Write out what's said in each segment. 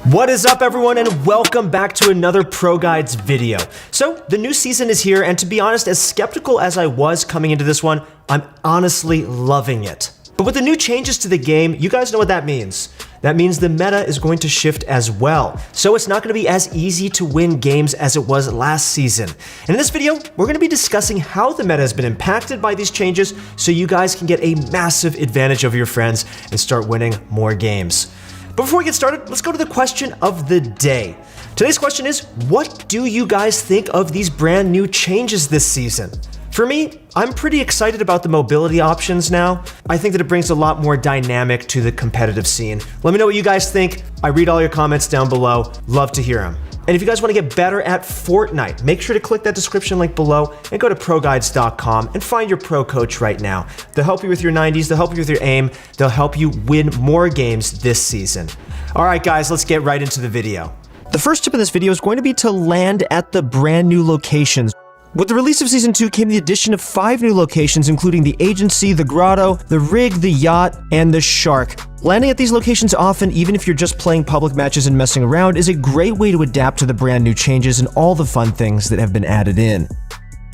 What is up, everyone, and welcome back to another Pro Guides video. So, the new season is here, and to be honest, as skeptical as I was coming into this one, I'm honestly loving it. But with the new changes to the game, you guys know what that means. That means the meta is going to shift as well. So it's not going to be as easy to win games as it was last season. And in this video, we're going to be discussing how the meta has been impacted by these changes so you guys can get a massive advantage over your friends and start winning more games. But before we get started, let's go to the question of the day. Today's question is, what do you guys think of these brand new changes this season? For me, I'm pretty excited about the mobility options now. I think that it brings a lot more dynamic to the competitive scene. Let me know what you guys think. I read all your comments down below. Love to hear them. And if you guys want to get better at Fortnite, make sure to click that description link below and go to ProGuides.com and find your pro coach right now. They'll help you with your 90s, they'll help you with your aim, they'll help you win more games this season. All right, guys, let's get right into the video. The first tip in this video is going to be to land at the brand new locations. With the release of Season 2 came the addition of 5 new locations, including the Agency, the Grotto, the Rig, the Yacht, and the Shark. Landing at these locations often, even if you're just playing public matches and messing around, is a great way to adapt to the brand new changes and all the fun things that have been added in.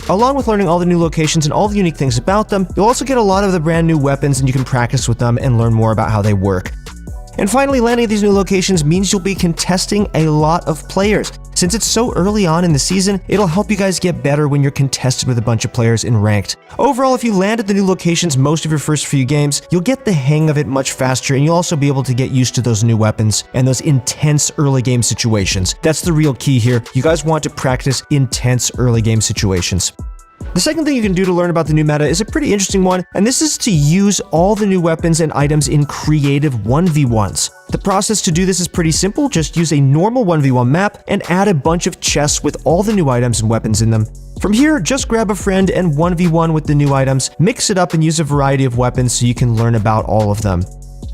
Along with learning all the new locations and all the unique things about them, you'll also get a lot of the brand new weapons and you can practice with them and learn more about how they work. And finally, landing at these new locations means you'll be contesting a lot of players. Since it's so early on in the season, it'll help you guys get better when you're contested with a bunch of players in ranked. Overall, if you land at the new locations most of your first few games, you'll get the hang of it much faster, and you'll also be able to get used to those new weapons and those intense early game situations. That's the real key here. You guys want to practice intense early game situations. The second thing you can do to learn about the new meta is a pretty interesting one, and this is to use all the new weapons and items in creative 1v1s. The process to do this is pretty simple. Just use a normal 1v1 map and add a bunch of chests with all the new items and weapons in them. From here, just grab a friend and 1v1 with the new items, mix it up and use a variety of weapons so you can learn about all of them.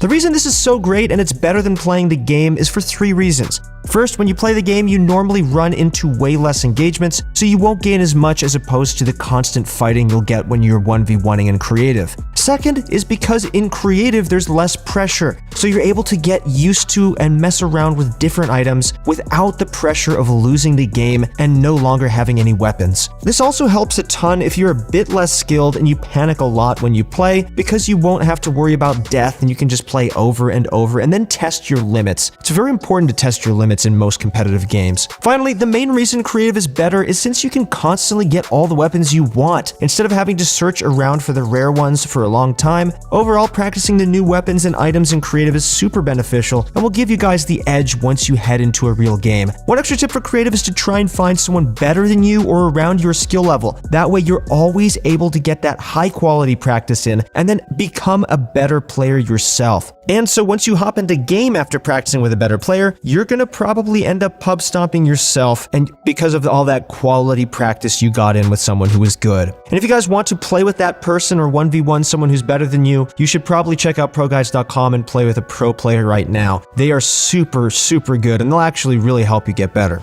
The reason this is so great and it's better than playing the game is for 3 reasons. First, when you play the game, you normally run into way less engagements, so you won't gain as much as opposed to the constant fighting you'll get when you're 1v1ing in creative. Second is because in creative, there's less pressure, so you're able to get used to and mess around with different items without the pressure of losing the game and no longer having any weapons. This also helps a ton if you're a bit less skilled and you panic a lot when you play, because you won't have to worry about death and you can just play over and over and then test your limits. It's very important to test your limits in most competitive games. Finally, the main reason creative is better is since you can constantly get all the weapons you want, instead of having to search around for the rare ones for a long time. Overall, practicing the new weapons and items in creative is super beneficial and will give you guys the edge once you head into a real game. One extra tip for creative is to try and find someone better than you or around your skill level. That way you're always able to get that high quality practice in and then become a better player yourself. And so once you hop into game after practicing with a better player, you're gonna probably end up pub stomping yourself, and because of all that quality practice you got in with someone who is good. And if you guys want to play with that person or 1v1 someone who's better than you should probably check out ProGuides.com and play with a pro player right now. They are super good and they'll actually really help you get better.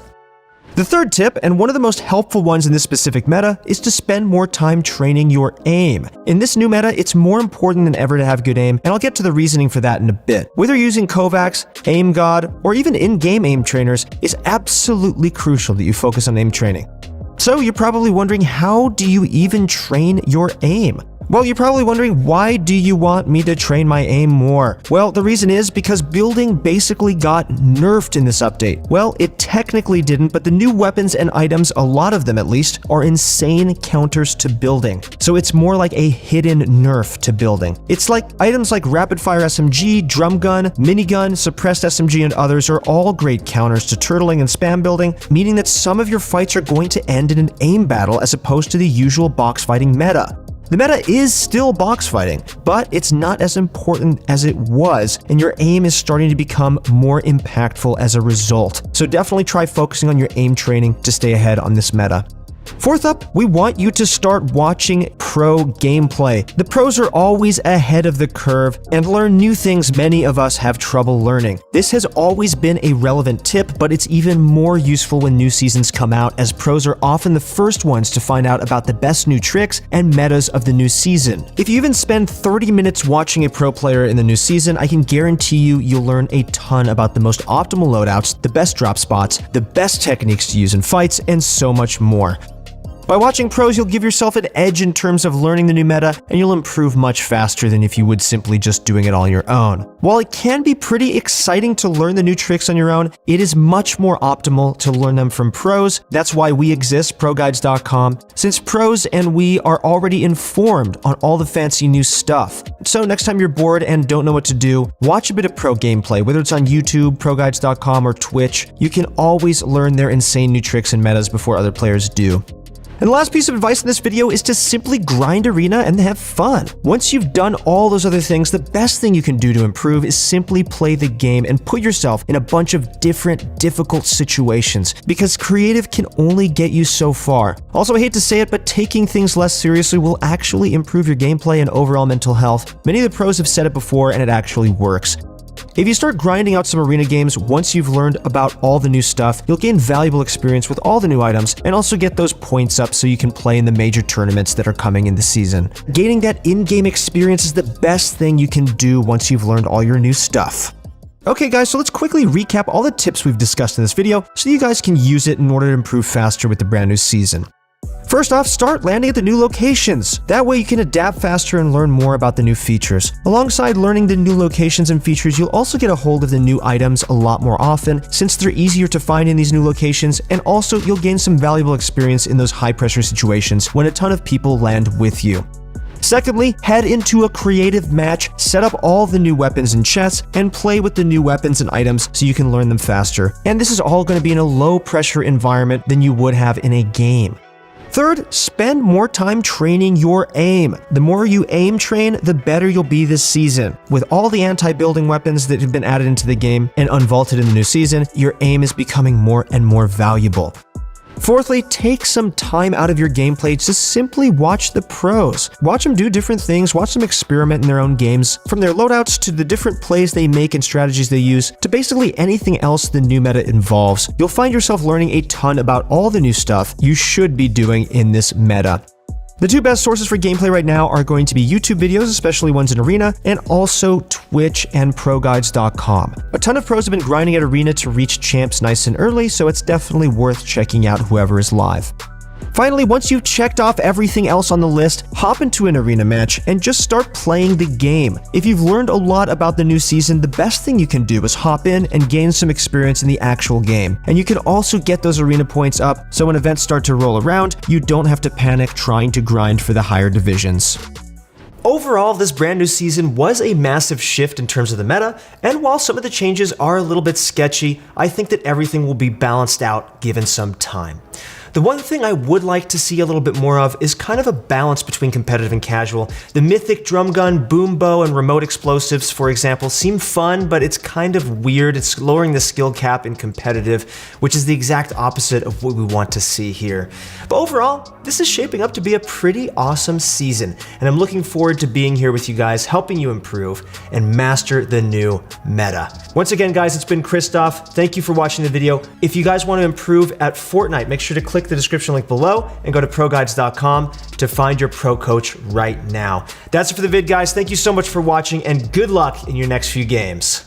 The third tip, and one of the most helpful ones in this specific meta, is to spend more time training your aim. In this new meta, it's more important than ever to have good aim, and I'll get to the reasoning for that in a bit. Whether using Kovacs, Aim God, or even in-game aim trainers, it's absolutely crucial that you focus on aim training. So you're probably wondering, how do you even train your aim? Well, you're probably wondering, why do you want me to train my aim more? Well, the reason is because building basically got nerfed in this update. Well, it technically didn't, but the new weapons and items, a lot of them at least, are insane counters to building. So it's more like a hidden nerf to building. It's like items like rapid fire SMG, drum gun, minigun, suppressed SMG, and others are all great counters to turtling and spam building, meaning that some of your fights are going to end in an aim battle as opposed to the usual box fighting meta. The meta is still box fighting, but it's not as important as it was, and your aim is starting to become more impactful as a result. So definitely try focusing on your aim training to stay ahead on this meta. Fourth up, we want you to start watching pro gameplay. The pros are always ahead of the curve and learn new things many of us have trouble learning. This has always been a relevant tip, but it's even more useful when new seasons come out, as pros are often the first ones to find out about the best new tricks and metas of the new season. If you even spend 30 minutes watching a pro player in the new season, I can guarantee you'll learn a ton about the most optimal loadouts, the best drop spots, the best techniques to use in fights, and so much more. By watching pros, you'll give yourself an edge in terms of learning the new meta, and you'll improve much faster than if you would simply just doing it all on your own. While it can be pretty exciting to learn the new tricks on your own, it is much more optimal to learn them from pros. That's why we exist, ProGuides.com, since pros and we are already informed on all the fancy new stuff. So next time you're bored and don't know what to do, watch a bit of pro gameplay, whether it's on YouTube, ProGuides.com, or Twitch. You can always learn their insane new tricks and metas before other players do. And the last piece of advice in this video is to simply grind arena and have fun. Once you've done all those other things, the best thing you can do to improve is simply play the game and put yourself in a bunch of different difficult situations, because creative can only get you so far. Also, I hate to say it, but taking things less seriously will actually improve your gameplay and overall mental health. Many of the pros have said it before, and it actually works. If you start grinding out some arena games, once you've learned about all the new stuff, you'll gain valuable experience with all the new items and also get those points up so you can play in the major tournaments that are coming in the season. Gaining that in-game experience is the best thing you can do once you've learned all your new stuff. Okay guys, so let's quickly recap all the tips we've discussed in this video so you guys can use it in order to improve faster with the brand new season. First off, start landing at the new locations. That way you can adapt faster and learn more about the new features. Alongside learning the new locations and features, you'll also get a hold of the new items a lot more often, since they're easier to find in these new locations, and also you'll gain some valuable experience in those high-pressure situations when a ton of people land with you. Secondly, head into a creative match, set up all the new weapons and chests, and play with the new weapons and items so you can learn them faster. And this is all going to be in a low-pressure environment than you would have in a game. Third, spend more time training your aim. The more you aim train, the better you'll be this season. With all the anti-building weapons that have been added into the game and unvaulted in the new season, your aim is becoming more and more valuable. Fourthly, take some time out of your gameplay to simply watch the pros. Watch them do different things, watch them experiment in their own games, from their loadouts to the different plays they make and strategies they use, to basically anything else the new meta involves. You'll find yourself learning a ton about all the new stuff you should be doing in this meta. The two best sources for gameplay right now are going to be YouTube videos, especially ones in Arena, and also Twitch and ProGuides.com. A ton of pros have been grinding at Arena to reach champs nice and early, so it's definitely worth checking out whoever is live. Finally, once you've checked off everything else on the list, hop into an arena match and just start playing the game. If you've learned a lot about the new season, the best thing you can do is hop in and gain some experience in the actual game. And you can also get those arena points up, so when events start to roll around, you don't have to panic trying to grind for the higher divisions. Overall, this brand new season was a massive shift in terms of the meta, and while some of the changes are a little bit sketchy, I think that everything will be balanced out given some time. The one thing I would like to see a little bit more of is kind of a balance between competitive and casual. The mythic drum gun, boom bow, and remote explosives, for example, seem fun, but it's kind of weird. It's lowering the skill cap in competitive, which is the exact opposite of what we want to see here. But overall, this is shaping up to be a pretty awesome season, and I'm looking forward to being here with you guys, helping you improve and master the new meta. Once again, guys, it's been Christoph. Thank you for watching the video. If you guys want to improve at Fortnite, make sure to click the description link below and go to ProGuides.com to find your pro coach right now. That's it for the vid, guys. Thank you so much for watching, and good luck in your next few games.